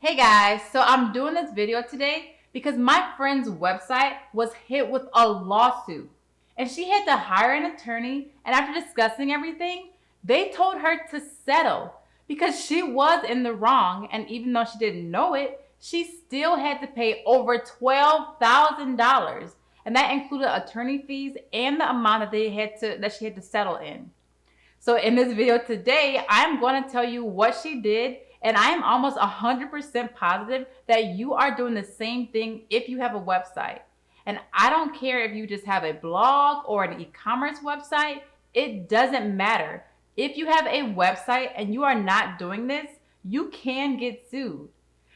Hey guys, so I'm doing this video today because my friend's website was hit with a lawsuit and she had to hire an attorney, and after discussing everything, they told her to settle because she was in the wrong, and even though she didn't know it, she still had to pay over $12,000, and that included attorney fees and the amount that she had to settle in. So in this video today, I'm going to tell you what she did, and I am almost 100% positive that you are doing the same thing if you have a website. And I don't care if you just have a blog or an e-commerce website, it doesn't matter. If you have a website and you are not doing this, you can get sued.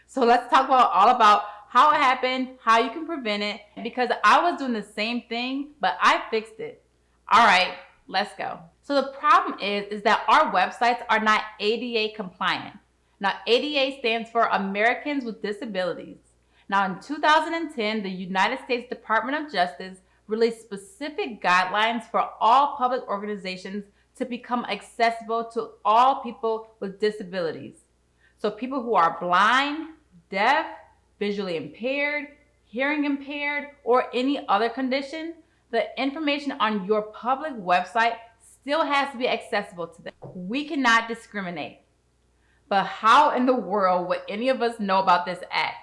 So let's talk all about how it happened, how you can prevent it, because I was doing the same thing, but I fixed it. All right, let's go. So the problem is that our websites are not ADA compliant. Now, ADA stands for Americans with Disabilities. Now, in 2010, the United States Department of Justice released specific guidelines for all public organizations to become accessible to all people with disabilities. So people who are blind, deaf, visually impaired, hearing impaired, or any other condition, the information on your public website still has to be accessible to them. We cannot discriminate. But how in the world would any of us know about this act?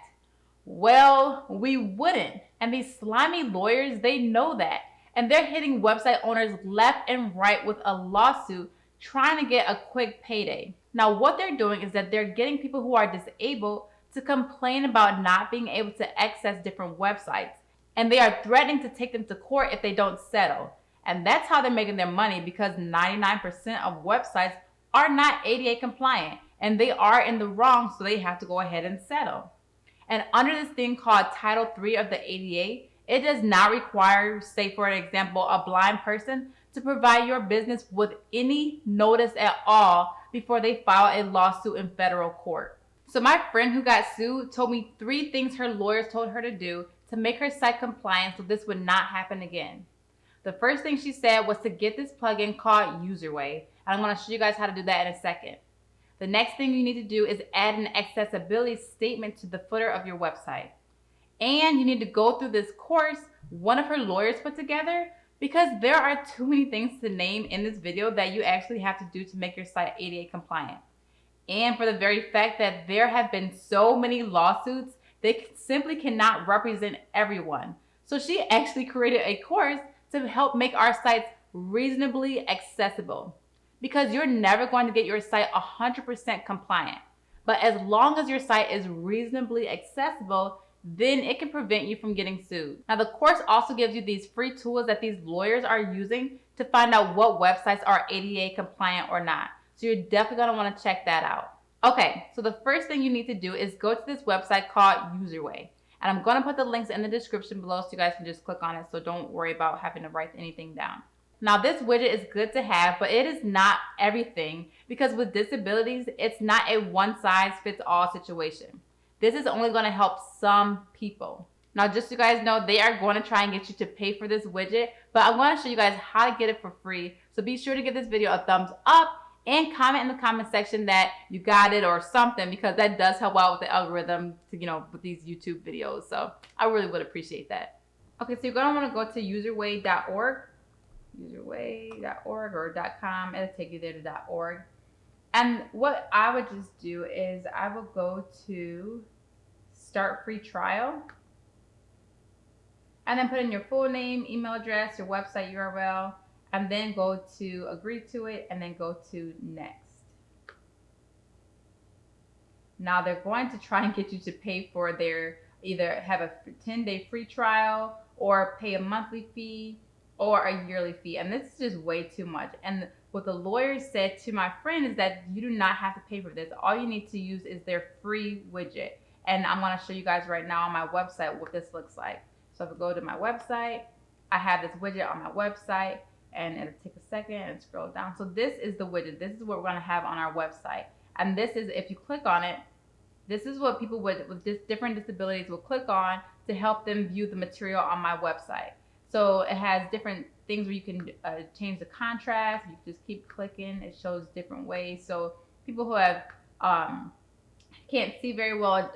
Well, we wouldn't. And these slimy lawyers, they know that. And they're hitting website owners left and right with a lawsuit trying to get a quick payday. Now, what they're doing is that they're getting people who are disabled to complain about not being able to access different websites. And they are threatening to take them to court if they don't settle. And that's how they're making their money, because 99% of websites are not ADA compliant and they are in the wrong, so they have to go ahead and settle. And under this thing called Title III of the ADA, it does not require, say for an example, a blind person to provide your business with any notice at all before they file a lawsuit in federal court. So my friend who got sued told me 3 things her lawyers told her to do to make her site compliant so this would not happen again. The first thing she said was to get this plugin called UserWay, and I'm going to show you guys how to do that in a second. The next thing you need to do is add an accessibility statement to the footer of your website. And you need to go through this course one of her lawyers put together, because there are too many things to name in this video that you actually have to do to make your site ADA compliant. And for the very fact that there have been so many lawsuits, they simply cannot represent everyone. So she actually created a course to help make our sites reasonably accessible, because you're never going to get your site 100% compliant. But as long as your site is reasonably accessible, then it can prevent you from getting sued. Now, the course also gives you these free tools that these lawyers are using to find out what websites are ADA compliant or not. So you're definitely going to want to check that out. Okay, so the first thing you need to do is go to this website called UserWay. And I'm going to put the links in the description below so you guys can just click on it, so don't worry about having to write anything down. Now, this widget is good to have, but it is not everything, because with disabilities, it's not a one-size-fits-all situation. This is only going to help some people. Now, just so you guys know, they are going to try and get you to pay for this widget, but I'm going to show you guys how to get it for free. So be sure to give this video a thumbs up and comment in the comment section that you got it or something, because that does help out with the algorithm to, with these YouTube videos. So I really would appreciate that. Okay, so you're going to want to go to userway.org, userway.org or .com. It'll take you there to .org. And what I would just do is I will go to start free trial, and then put in your full name, email address, your website URL, and then go to agree to it, and then go to next. Now they're going to try and get you to pay for their, either have a 10-day free trial or pay a monthly fee or a yearly fee. And this is just way too much. And what the lawyer said to my friend is that you do not have to pay for this. All you need to use is their free widget. And I'm going to show you guys right now on my website what this looks like. So if I go to my website, I have this widget on my website, and it'll take a second and scroll down. So this is the widget. This is what we're going to have on our website. And this is, if you click on it, this is what people with different disabilities will click on to help them view the material on my website. So it has different things where you can change the contrast. You just keep clicking. It shows different ways. So people who have can't see very well,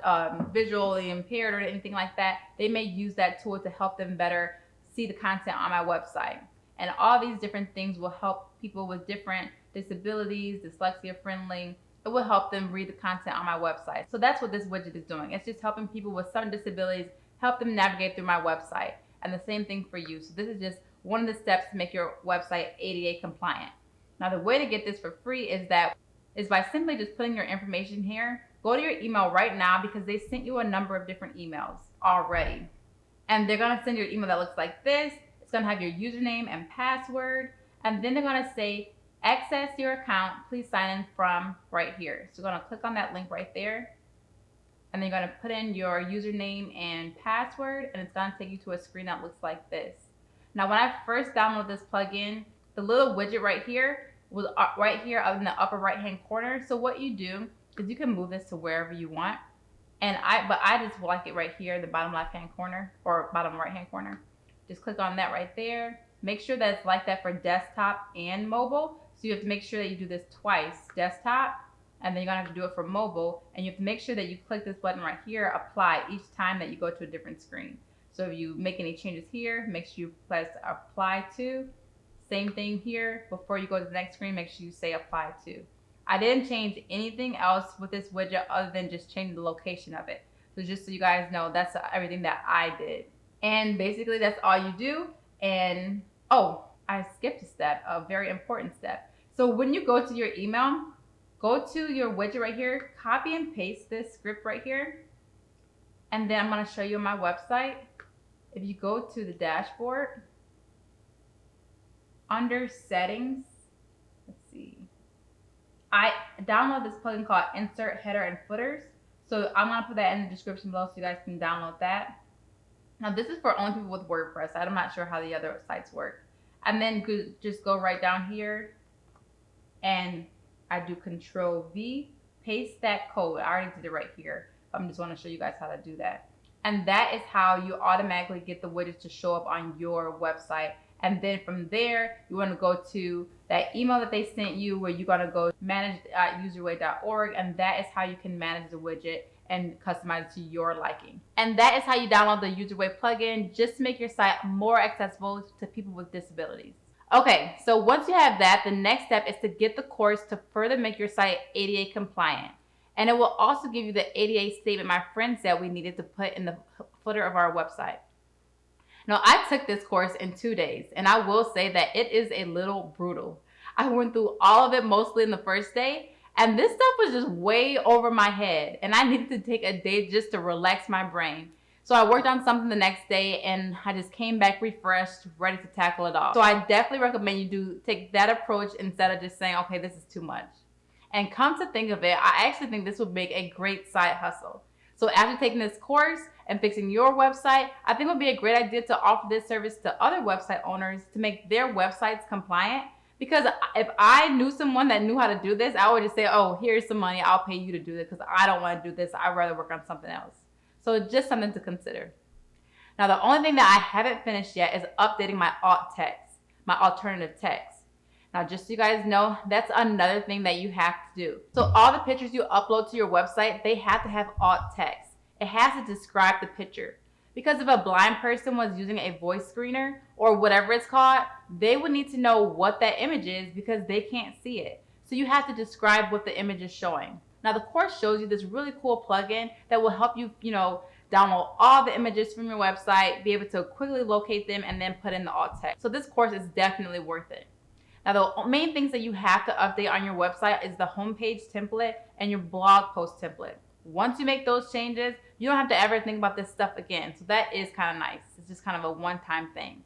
visually impaired or anything like that, they may use that tool to help them better see the content on my website. And all these different things will help people with different disabilities, dyslexia friendly. It will help them read the content on my website. So that's what this widget is doing. It's just helping people with some disabilities, help them navigate through my website. And the same thing for you. So this is just one of the steps to make your website ADA compliant. Now the way to get this for free is by simply just putting your information here. Go to your email right now because they sent you a number of different emails already. And they're gonna send you an email that looks like this. It's gonna have your username and password. And then they're gonna say, access your account, please sign in from right here. So you're gonna click on that link right there. And then you're gonna put in your username and password, and it's gonna take you to a screen that looks like this. Now, when I first downloaded this plugin, the little widget right here was right here in the upper right-hand corner. So what you do is you can move this to wherever you want. But I just like it right here, the bottom left-hand corner or bottom right-hand corner. Just click on that right there. Make sure that it's like that for desktop and mobile. So you have to make sure that you do this twice, desktop, and then you're gonna have to do it for mobile. And you have to make sure that you click this button right here, apply, each time that you go to a different screen. So if you make any changes here, make sure you press apply to. Same thing here, before you go to the next screen, make sure you say apply to. I didn't change anything else with this widget other than just changing the location of it. So just so you guys know, that's everything that I did. And basically that's all you do. And oh, I skipped a step, a very important step. So when you go to your email, go to your widget right here, copy and paste this script right here. And then I'm gonna show you on my website. If you go to the dashboard, under settings, let's see. I download this plugin called Insert Header and Footers. So I'm gonna put that in the description below so you guys can download that. Now this is for only people with WordPress. I'm not sure how the other sites work. And then just go right down here and I do Control V, paste that code. I already did it right here. I'm just want to show you guys how to do that. And that is how you automatically get the widgets to show up on your website. And then from there, you want to go to that email that they sent you where you're going to go manage.userway.org, and that is how you can manage the widget and customize it to your liking. And that is how you download the UserWay plugin just to make your site more accessible to people with disabilities. Okay, so once you have that, the next step is to get the course to further make your site ADA compliant. And it will also give you the ADA statement my friend said we needed to put in the footer of our website. Now, I took this course in 2 days, and I will say that it is a little brutal. I went through all of it mostly in the first day, and this stuff was just way over my head, and I needed to take a day just to relax my brain. So I worked on something the next day, and I just came back refreshed, ready to tackle it all. So I definitely recommend you take that approach instead of just saying, okay, this is too much. And come to think of it, I actually think this would make a great side hustle. So after taking this course and fixing your website, I think it would be a great idea to offer this service to other website owners to make their websites compliant. Because if I knew someone that knew how to do this, I would just say, oh, here's some money, I'll pay you to do this because I don't want to do this. I'd rather work on something else. So just something to consider. Now, the only thing that I haven't finished yet is updating my alt text, my alternative text. Now, just so you guys know, that's another thing that you have to do. So all the pictures you upload to your website, they have to have alt text. It has to describe the picture. Because if a blind person was using a voice screener or whatever it's called, they would need to know what that image is because they can't see it. So you have to describe what the image is showing. Now, the course shows you this really cool plugin that will help you, download all the images from your website, be able to quickly locate them, and then put in the alt text. So this course is definitely worth it. Now, the main things that you have to update on your website is the homepage template and your blog post template. Once you make those changes, you don't have to ever think about this stuff again. So that is kind of nice. It's just kind of a one-time thing.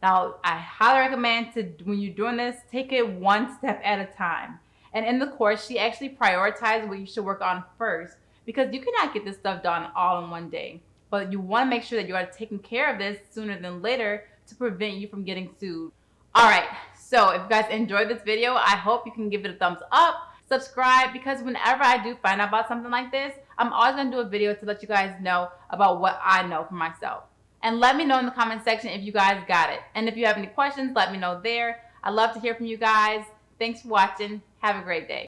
Now, I highly recommend when you're doing this, take it one step at a time. And in the course, she actually prioritized what you should work on first because you cannot get this stuff done all in one day. But you want to make sure that you are taking care of this sooner than later to prevent you from getting sued. All right, so if you guys enjoyed this video, I hope you can give it a thumbs up, subscribe, because whenever I do find out about something like this, I'm always gonna do a video to let you guys know about what I know for myself. And let me know in the comment section if you guys got it. And if you have any questions, let me know there. I love to hear from you guys. Thanks for watching. Have a great day.